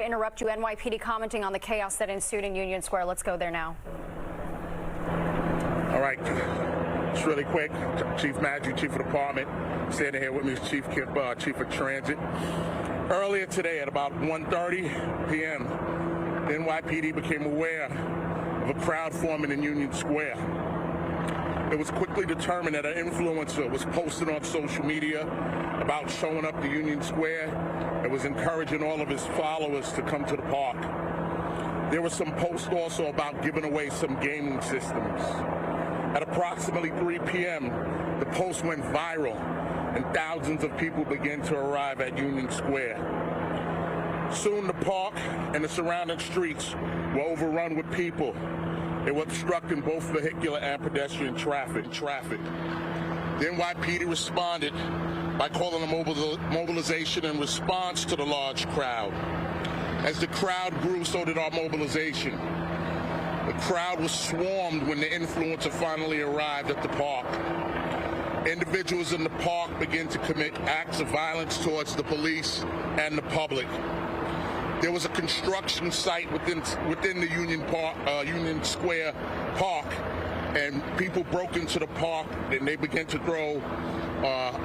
Interrupt you. NYPD commenting on the chaos that ensued in Union Square. Let's go there now. All right, just really quick. Chief Maggi, Chief of Department, standing here with me is Chief of Transit. Earlier today at about 1:30 p.m., the NYPD became aware of a crowd forming in Union Square. It was quickly determined that an influencer was posting on social media about showing up to Union Square and was encouraging all of his followers to come to the park. There were some posts also about giving away some gaming systems. At approximately 3 p.m., the post went viral and thousands of people began to arrive at Union Square. Soon the park and the surrounding streets were overrun with people. They were obstructing both vehicular and pedestrian traffic. The NYPD responded by calling a mobilization in response to the large crowd. As the crowd grew, so did our mobilization. The crowd was swarmed when the influencer finally arrived at the park. Individuals in the park began to commit acts of violence towards the police and the public. There was a construction site within the Union Square Park, and people broke into the park and they began to throw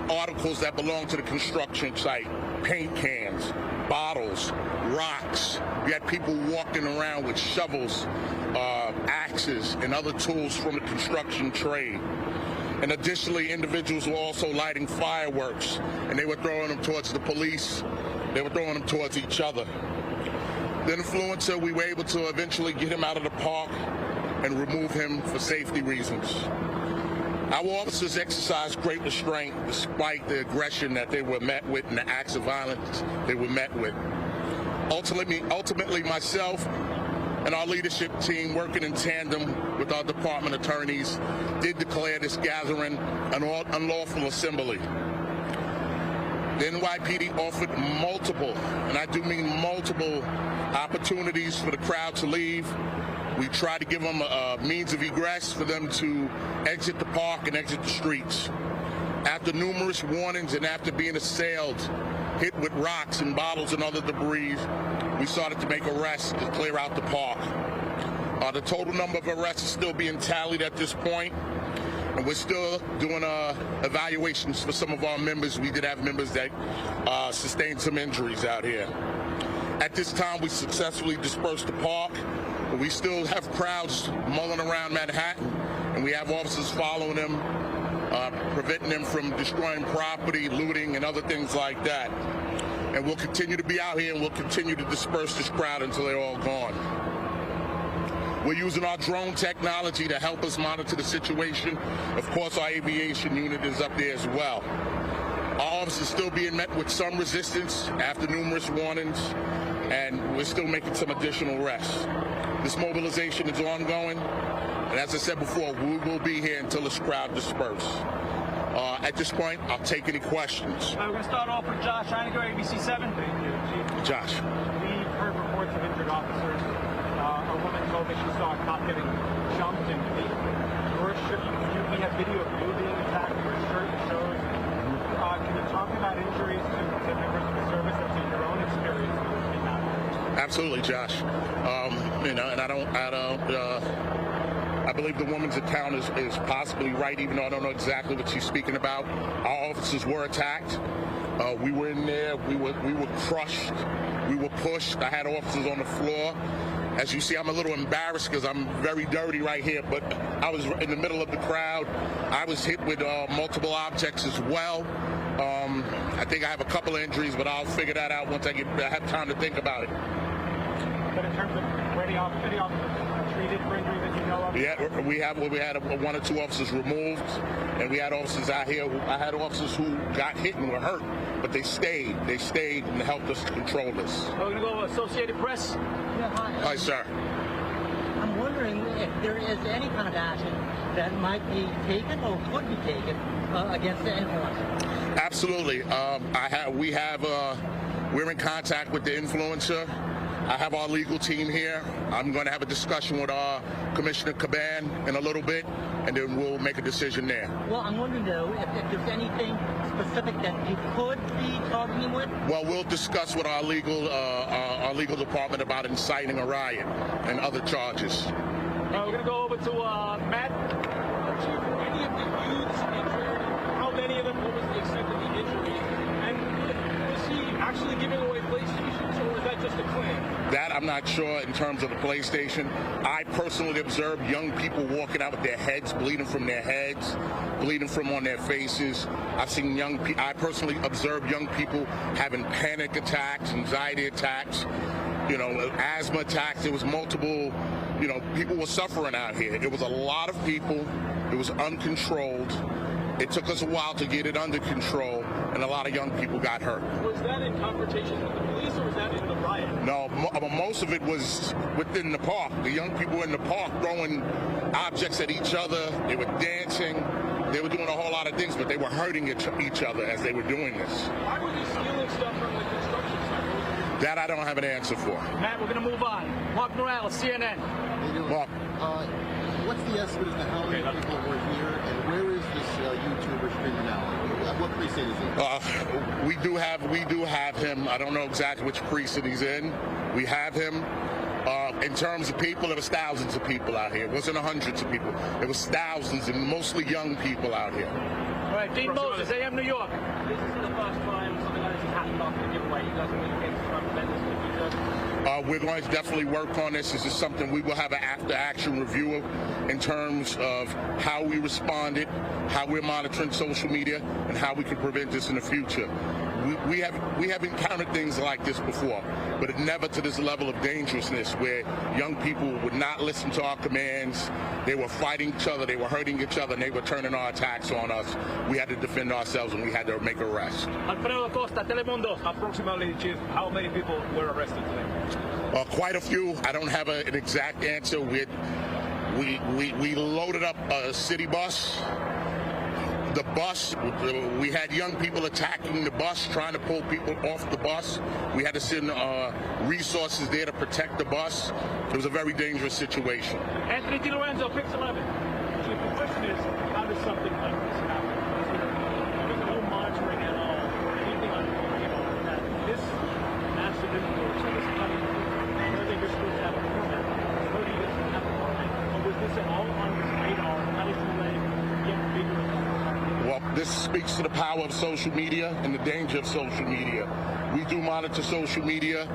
articles that belonged to the construction site: paint cans, bottles, rocks. We had people walking around with shovels, axes, and other tools from the construction trade. And additionally, individuals were also lighting fireworks, and they were throwing them towards the police. They were throwing them towards each other. The influencer, we were able to eventually get him out of the park and remove him for safety reasons. Our officers exercised great restraint despite the aggression that they were met with and the acts of violence they were met with. Ultimately, myself and our leadership team, working in tandem with our department attorneys, did declare this gathering an unlawful assembly. The NYPD offered multiple, and I do mean multiple, opportunities for the crowd to leave. We tried to give them a means of egress for them to exit the park and exit the streets. After numerous warnings and after being assailed, hit with rocks and bottles and other debris, we started to make arrests to clear out the park. The total number of arrests is still being tallied at this point, and we're still doing evaluations for some of our members. We did have members that sustained some injuries out here. At this time, we successfully dispersed the park, but we still have crowds mulling around Manhattan, and we have officers following them, preventing them from destroying property, looting, and other things like that. And we'll continue to be out here, and we'll continue to disperse this crowd until they're all gone. We're using our drone technology to help us monitor the situation. Of course, our aviation unit is up there as well. Our officers still being met with some resistance after numerous warnings, and we're still making some additional arrests. This mobilization is ongoing, and as I said before, we will be here until this crowd disperses. At this point, I'll take any questions. We're going to start off with Josh Heiniger, ABC 7. Thank you, Chief. Josh. We've heard reports of injured officers. A woman told me she saw a cop getting jumped and beat. We have video of you being attacked. Your shirt shows. Can you talk about injuries to members of the service and to your own experience? Absolutely, Josh. I believe the woman's account is possibly right, even though I don't know exactly what she's speaking about. Our officers were attacked. We were in there. We were crushed. We were pushed. I had officers on the floor. As you see, I'm a little embarrassed because I'm very dirty right here, but I was in the middle of the crowd. I was hit with multiple objects as well. I think I have a couple of injuries, but I'll figure that out once I have time to think about it. But in terms of any officers treated for injuries that you know of? We had one or two officers removed, and we had officers out here. I had officers who got hit and were hurt, but they stayed. They stayed and helped us control this. We're going to go Associated Press. Yeah, hi. Hi, sir. I'm wondering if there is any kind of action that might be taken or could be taken against the influencer. Absolutely. We're in contact with the influencer. I have our legal team here. I'm going to have a discussion with our Commissioner Caban in a little bit, and then we'll make a decision there. Well, I'm wondering though if there's anything specific that you could be targeting him with. Well, we'll discuss with our legal department about inciting a riot and other charges. We're going to go over to Matt. Chief, were any of the youths injured? How many of them? What was the extent of the injury? And was he actually giving away PlayStations, or was that just a clan? That I'm not sure in terms of the PlayStation. I personally observed young people walking out with their heads bleeding from their heads, bleeding from on their faces. I've seen I personally observed young people having panic attacks, anxiety attacks, asthma attacks. There was multiple, people were suffering out here. It was a lot of people. It was uncontrolled. It took us a while to get it under control, and a lot of young people got hurt. Was that in confrontation with the police, or was that in the riot? No, most of it was within the park. The young people were in the park throwing objects at each other. They were dancing. They were doing a whole lot of things, but they were hurting each other as they were doing this. Why were they stealing stuff from the construction site? That I don't have an answer for. Matt, we're going to move on. Mark Morales, CNN. Mark. What's the estimate as to how many people were here, and where is this YouTuber streaming now? What precinct is he? We do have him. I don't know exactly which precinct he's in. We have him. In terms of people, there was thousands of people out here. It wasn't hundreds of people. It was thousands, and mostly young people out here. All right, Dean Moses, AM New York. This is the first time something like this has happened after the giveaway. You guys are going to get to represent this in the future? We're going to definitely work on this. This is something we will have an after-action review of in terms of how we responded, how we're monitoring social media, and how we can prevent this in the future. We have encountered things like this before, but never to this level of dangerousness where young people would not listen to our commands. They were fighting each other, they were hurting each other, and they were turning our attacks on us. We had to defend ourselves, and we had to make arrests. Alfredo Acosta, Telemundo. Approximately, Chief, how many people were arrested today? Quite a few. I don't have an exact answer. We loaded up a city bus. The bus, we had young people attacking the bus, trying to pull people off the bus. We had to send resources there to protect the bus. It was a very dangerous situation. Anthony DiLorenzo, Pix 11. Chief, the question is, how does something like this happen? Is there no monitoring at all, or anything on that this massive influence of this country, where they were supposed to have a permit, where he doesn't have a permit, or was this at all on his radar? How does he let it get bigger? Well, this speaks to the power of social media and the danger of social media. We do monitor social media.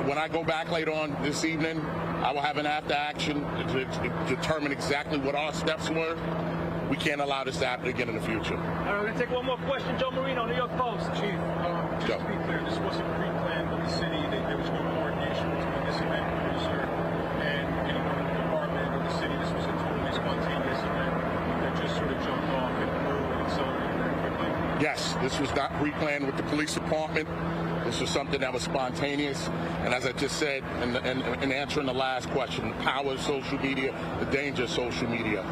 When I go back later on this evening, I will have an after action to determine exactly what our steps were. We can't allow this to happen again in the future. All right, we're going to take one more question. Joe Marino, New York Post. Chief, just to be clear, this wasn't pre-planned with the city. There was no coordination between this event producer and anyone in the department or the city. This was a totally spontaneous event that just sort of jumped off and grew and accelerated very quickly. Yes, this was not pre-planned with the police department. This was something that was spontaneous. And as I just said in answering the last question, the power of social media, the danger of social media.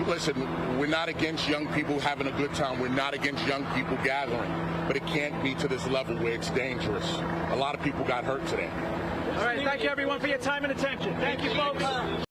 Listen, we're not against young people having a good time. We're not against young people gathering. But it can't be to this level where it's dangerous. A lot of people got hurt today. All right, thank you everyone for your time and attention. Thank you, folks.